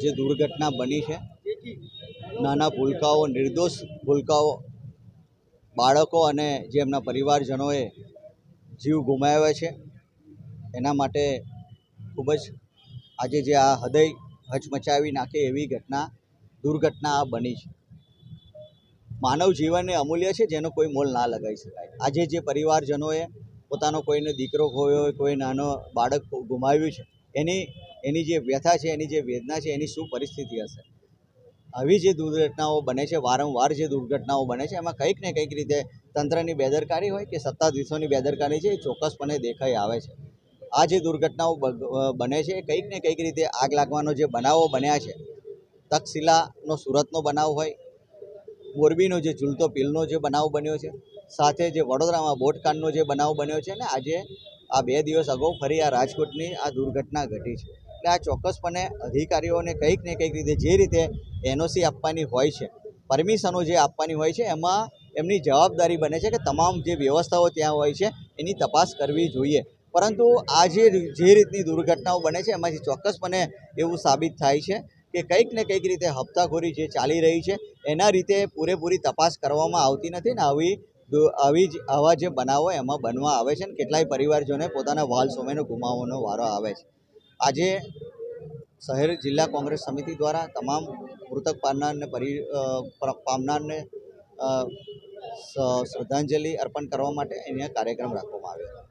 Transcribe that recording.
જે દુર્ઘટના બની છે, નાના ભૂલકાઓ, નિર્દોષ ભૂલકાઓ, બાળકો અને જે એમના પરિવારજનોએ જીવ ગુમાવ્યા છે, એના માટે ખૂબ જ આજે જે આ હૃદય હચમચાવી નાખે એવી દુર્ઘટના આ બની છે. માનવ જીવન એ અમૂલ્ય છે, જેનો કોઈ મોલ ના લગાવી શકાય. આજે જે પરિવારજનોએ પોતાનો કોઈને દીકરો ખોયો હોય, કોઈ નાનો બાળક ગુમાવ્યું છે, એની જે વ્યથા છે, એની જે વેદના છે, એની શું પરિસ્થિતિ હશે. આવી જે દુર્ઘટનાઓ બને છે, વારંવાર જે દુર્ઘટનાઓ બને છે, એમાં કંઈક ને કંઈક રીતે તંત્રની બેદરકારી હોય કે સત્તાધીશોની બેદરકારી છે, એ ચોક્કસપણે દેખાઈ આવે છે. આ જે દુર્ઘટનાઓ બને છે, કંઈક ને કંઈક રીતે આગ લાગવાનો જે બનાવો બન્યા છે, તક્ષશિલાનો સુરતનો બનાવ હોય, મોરબીનો જે ઝૂલતો પીલનો જે બનાવ બન્યો છે, સાથે જે વડોદરામાં બોટકાંડનો જે બનાવ બન્યો છે, અને આજે આ 2 દિવસ અગાઉ ફરી આ રાજકોટની આ દુર્ઘટના ઘટી છે. એટલે આ ચોક્કસપણે અધિકારીઓને કંઈક ને કંઈક રીતે જે રીતે એનઓસી આપવાની હોય છે, પરમિશનો જે આપવાની હોય છે, એમાં એમની જવાબદારી બને છે કે તમામ જે વ્યવસ્થાઓ ત્યાં હોય છે એની તપાસ કરવી જોઈએ. પરંતુ આ જે રીતની દુર્ઘટનાઓ બને છે, એમાંથી ચોક્કસપણે એવું સાબિત થાય છે કે કંઈક ને કંઈક રીતે હપ્તાખોરી જે ચાલી રહી છે, એના રીતે પૂરેપૂરી તપાસ કરવામાં આવતી નથી ને આવા જે બનાવો એમાં બનવા આવે છે, ને કેટલાય પરિવારજનોને પોતાના વાલ સોમેનો ગુમાવવાનો વારો આવે છે. આજે શહેર જિલ્લા કોંગ્રેસ સમિતિ દ્વારા તમામ મૃતક પામનારને શ્રદ્ધાંજલિ અર્પણ કરવા માટે અહીંયા કાર્યક્રમ રાખવામાં આવ્યો હતો.